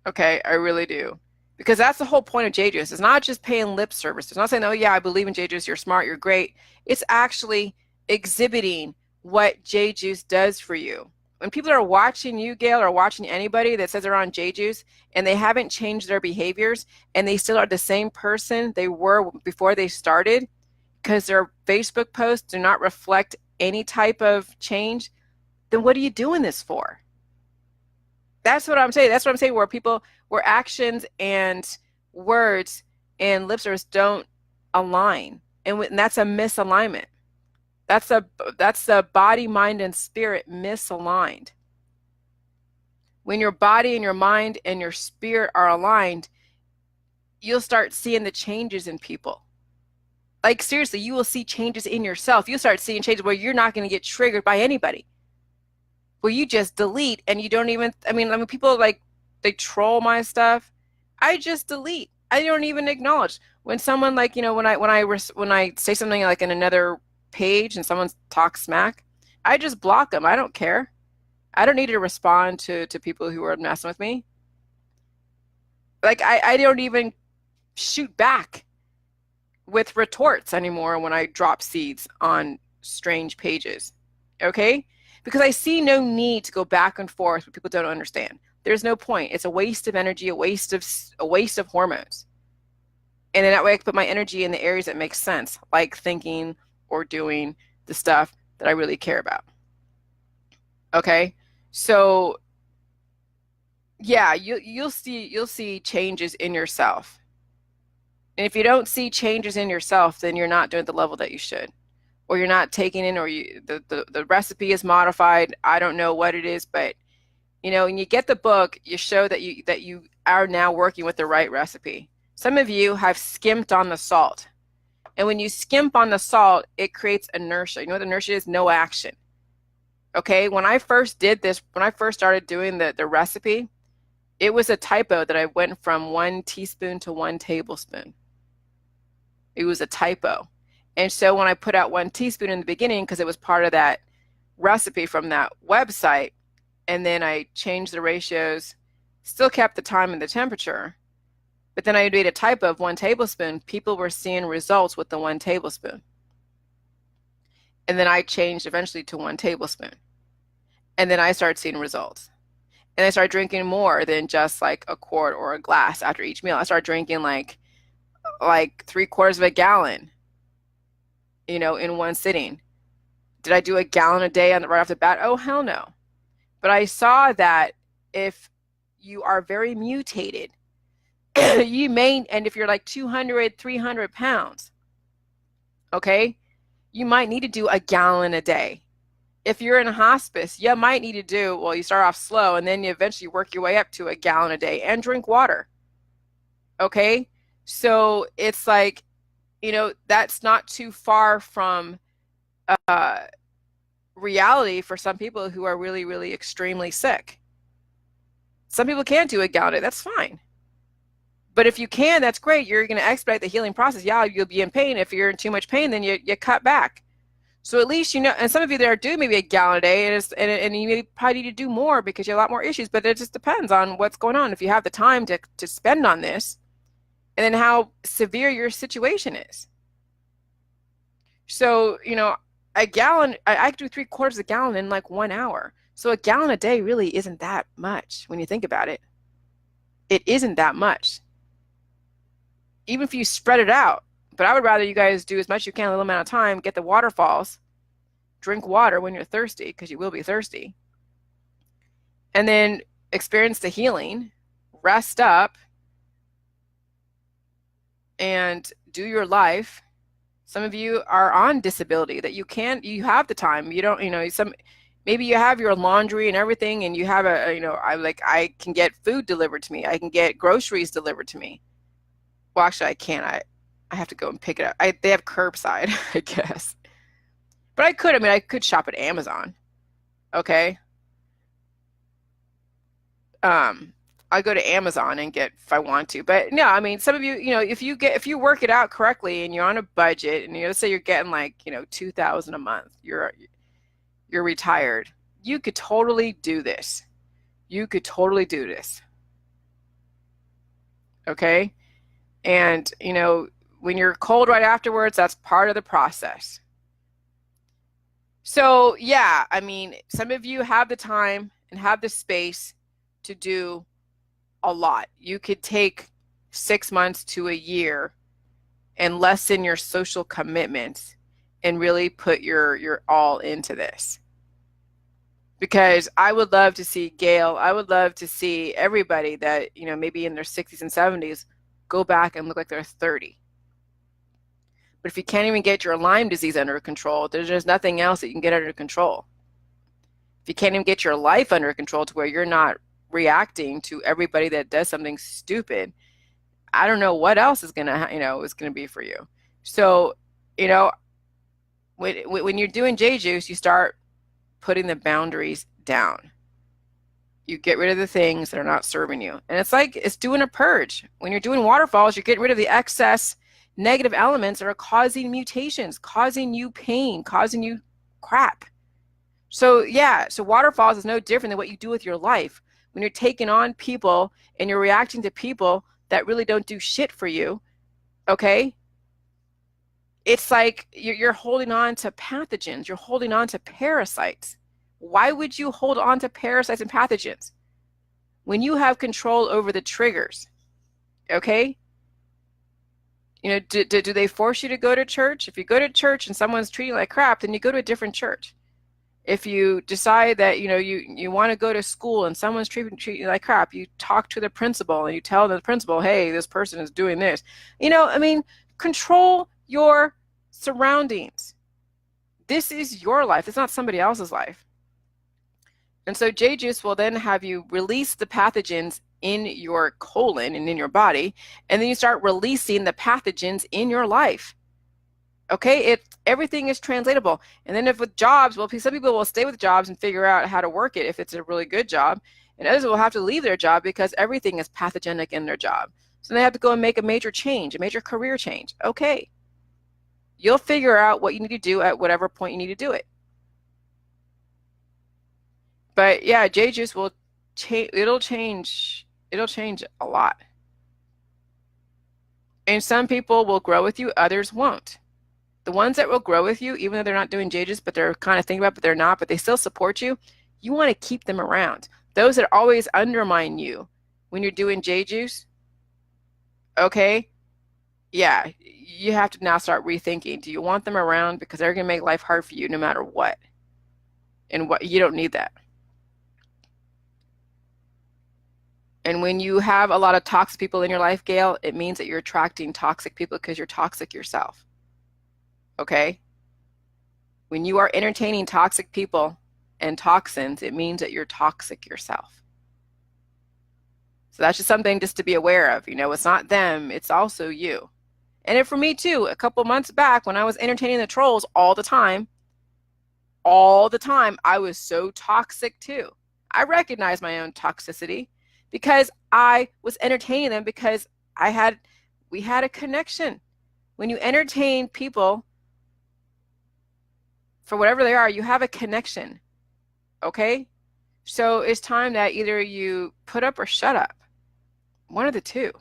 Okay, I really do. Because that's the whole point of JJuice. It's not just paying lip service. It's not saying, oh yeah, I believe in JJuice, you're smart, you're great. It's actually exhibiting what JJuice does for you. When people are watching you, Gail, or watching anybody that says they're on JJuice and they haven't changed their behaviors and they still are the same person they were before they started, because their Facebook posts do not reflect any type of change, then what are you doing this for? That's what I'm saying. That's what I'm saying, where actions and words and lip service don't align. And that's a misalignment. That's a body, mind, and spirit misaligned. When your body and your mind and your spirit are aligned, you'll start seeing the changes in people. Like seriously, you will see changes in yourself. You'll start seeing changes where you're not going to get triggered by anybody, where you just delete and you don't even, I mean people like, they troll my stuff. I just delete. I don't even acknowledge. When someone like, you know, when I say something like in another page and someone talks smack, I just block them. I don't care. I don't need to respond to people who are messing with me. Like I don't even shoot back with retorts anymore when I drop seeds on strange pages. Okay? Because I see no need to go back and forth with people don't understand. There's no point. It's a waste of energy, a waste of hormones. And then that way I can put my energy in the areas that make sense, like thinking or doing the stuff that I really care about. Okay? So yeah, you'll see changes in yourself. And if you don't see changes in yourself, then you're not doing it at the level that you should. Or you're not taking in, or the recipe is modified. I don't know what it is, but you know, when you get the book, you show that you are now working with the right recipe. Some of you have skimped on the salt. And when you skimp on the salt, it creates inertia. You know what inertia is? No action. Okay, when I first did this, when I first started doing the recipe, it was a typo that I went from 1 teaspoon to 1 tablespoon. It was a typo. And so when I put out 1 teaspoon in the beginning, because it was part of that recipe from that website, and then I changed the ratios, still kept the time and the temperature, but then I made a typo of 1 tablespoon, people were seeing results with the 1 tablespoon. And then I changed eventually to 1 tablespoon. And then I started seeing results. And I started drinking more than just like a quart or a glass after each meal. I started drinking like 3/4 of a gallon, you know, in one sitting. Did I do a gallon a day right off the bat? Oh, hell no. But I saw that if you are very mutated, you may, and if you're like 200, 300 pounds, okay, you might need to do a gallon a day. If you're in a hospice, you might need to do, well, you start off slow and then you eventually work your way up to a gallon a day, and drink water. Okay? So it's like, you know, that's not too far from reality for some people who are really, really extremely sick. Some people can't do a gallon a day. That's fine. But if you can, that's great. You're going to expedite the healing process. Yeah, you'll be in pain. If you're in too much pain, then you cut back. So at least, you know, and some of you there do maybe a gallon a day, and you may probably need to do more because you have a lot more issues, but it just depends on what's going on. If you have the time to spend on this, and then how severe your situation is. So, you know, a gallon, I could do 3/4 of a gallon in like 1 hour. So a gallon a day really isn't that much when you think about it. It isn't that much. Even if you spread it out, But I would rather you guys do as much as you can in a little amount of time, get the waterfalls, drink water when you're thirsty, because you will be thirsty, and then experience the healing, rest up, and do your life. Some of you are on disability that you have the time. You don't, maybe you have your laundry and everything, and you have I can get food delivered to me. I can get groceries delivered to me. Well, actually, I can't. I have to go and pick it up. They have curbside, I guess. But I could shop at Amazon. Okay. I go to Amazon and get if I want to. But no, I mean, some of you, if you work it out correctly and you're on a budget and let's say you're getting like, 2,000 a month, you're retired, you could totally do this. You could totally do this. Okay? And, when you're cold right afterwards, that's part of the process. So, yeah, I mean, some of you have the time and have the space to do a lot. You could take 6 months to a year and lessen your social commitments and really put your all into this. Because I would love to see Gail, I would love to see everybody that, maybe in their 60s and 70s go back and look like they're 30. But if you can't even get your Lyme disease under control, there's just nothing else that you can get under control. If you can't even get your life under control to where you're not reacting to everybody that does something stupid, I don't know what else is gonna be for you. So, when you're doing J juice, you start putting the boundaries down. You get rid of the things that are not serving you, and it's doing a purge. When you're doing waterfalls, you're getting rid of the excess negative elements that are causing mutations, causing you pain, causing you crap. So yeah, so waterfalls is no different than what you do with your life. When you're taking on people and you're reacting to people that really don't do shit for you, okay? It's like you're holding on to pathogens. You're holding on to parasites. Why would you hold on to parasites and pathogens when you have control over the triggers? Okay? Do they force you to go to church? If you go to church and someone's treating you like crap, then you go to a different church. If you decide that you want to go to school and someone's treating you like crap, you talk to the principal and you tell the principal, hey, this person is doing this. Control your surroundings. This is your life. It's not somebody else's life. And so J-Juice will then have you release the pathogens in your colon and in your body, and then you start releasing the pathogens in your life. Okay, everything is translatable. And then if with jobs, well, some people will stay with jobs and figure out how to work it if it's a really good job, and others will have to leave their job because everything is pathogenic in their job. So they have to go and make a major change, a major career change. Okay, you'll figure out what you need to do at whatever point you need to do it. But yeah, J-Juice will change. It'll change a lot. And some people will grow with you, others won't. The ones that will grow with you, even though they're not doing J-Juice, but they're kind of thinking about it, but they're not, but they still support you, you want to keep them around. Those that always undermine you when you're doing J-Juice, okay, yeah, you have to now start rethinking. Do you want them around? Because they're going to make life hard for you no matter what. And you don't need that. And when you have a lot of toxic people in your life, Gail, it means that you're attracting toxic people because you're toxic yourself. Okay? When you are entertaining toxic people and toxins, it means that you're toxic yourself. So that's just something just to be aware of. It's not them, it's also you. And for me too, a couple months back when I was entertaining the trolls all the time, I was so toxic too. I recognized my own toxicity because I was entertaining them because we had a connection. When you entertain people for whatever they are, you have a connection. Okay? So it's time that either you put up or shut up. One of the two.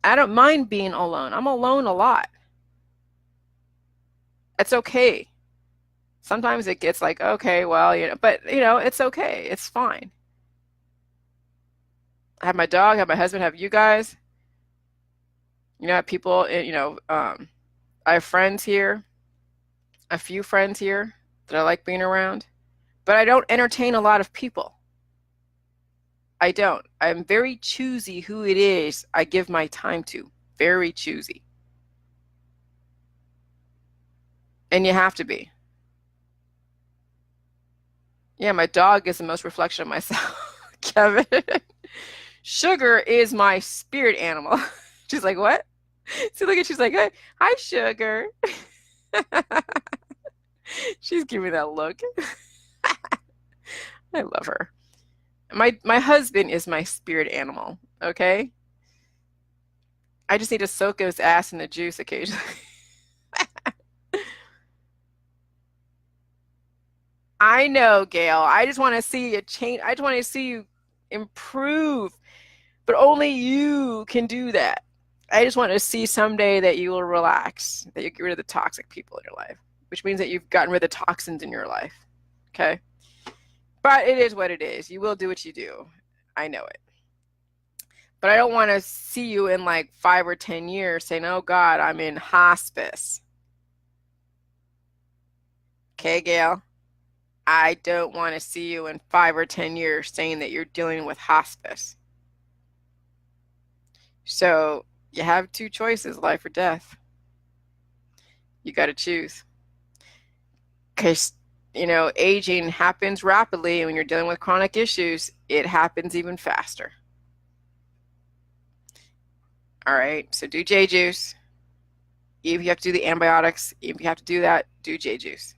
I don't mind being alone. I'm alone a lot. It's okay. Sometimes it gets like, okay, well, but it's okay. It's fine. I have my dog, I have my husband, I have you guys. You know, people, I have friends here, a few friends here that I like being around, but I don't entertain a lot of people. I don't. I'm very choosy who it is I give my time to. Very choosy. And you have to be. Yeah, my dog is the most reflection of myself, Kevin. Sugar is my spirit animal. She's like, what? See, look at she's like, hi, Sugar. She's giving that look. I love her. My husband is my spirit animal, okay? I just need to soak his ass in the juice occasionally. I know, Gail. I just want to see a change. I just want to see you improve, but only you can do that. I just want to see someday that you will relax, that you get rid of the toxic people in your life, which means that you've gotten rid of the toxins in your life. Okay? But it is what it is. You will do what you do. I know it. But I don't want to see you in like 5 or 10 years saying, oh God, I'm in hospice. Okay, Gail? I don't want to see you in 5 or 10 years saying that you're dealing with hospice. So you have two choices, life or death. You got to choose. Because, aging happens rapidly. And when you're dealing with chronic issues, it happens even faster. All right. So do J juice. If you have to do the antibiotics, if you have to do that, do J juice.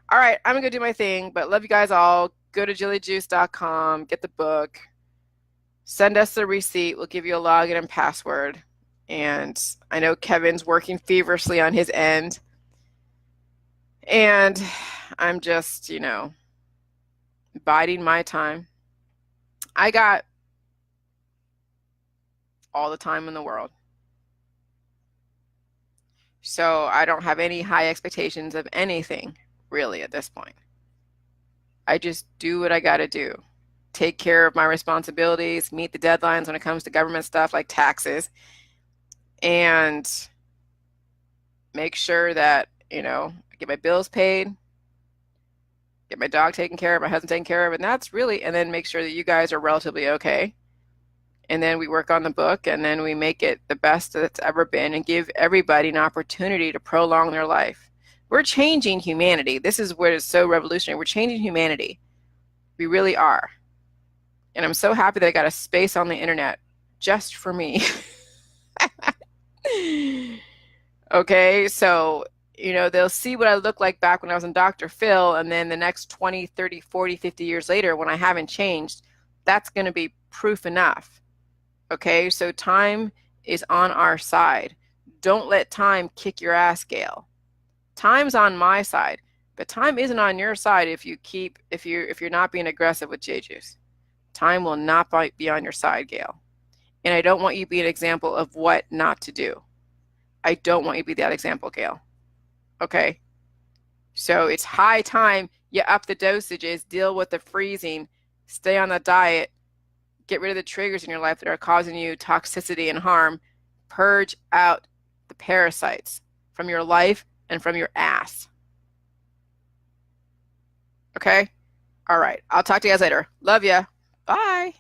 All right. I'm going to go do my thing, but love you guys all. Go to jillyjuice.com, get the book, send us the receipt. We'll give you a login and password. And I know Kevin's working feverishly on his end. And I'm just, biding my time. I got all the time in the world. So I don't have any high expectations of anything, really, at this point. I just do what I got to do. Take care of my responsibilities, meet the deadlines when it comes to government stuff like taxes, and make sure that, I get my bills paid, get my dog taken care of, my husband taken care of, and then make sure that you guys are relatively okay. And then we work on the book, and then we make it the best that it's ever been and give everybody an opportunity to prolong their life. We're changing humanity. This is what is so revolutionary. We're changing humanity. We really are. And I'm so happy that I got a space on the internet just for me. Okay, so, they'll see what I look like back when I was in Dr. Phil, and then the next 20, 30, 40, 50 years later, when I haven't changed, that's going to be proof enough. Okay, so time is on our side. Don't let time kick your ass, Gail. Time's on my side, but time isn't on your side if you're not being aggressive with J-Juice. Time will not be on your side, Gail. And I don't want you to be an example of what not to do. I don't want you to be that example, Gail. Okay? So it's high time you up the dosages, deal with the freezing, stay on the diet, get rid of the triggers in your life that are causing you toxicity and harm, purge out the parasites from your life and from your ass. Okay? All right. I'll talk to you guys later. Love ya. Bye.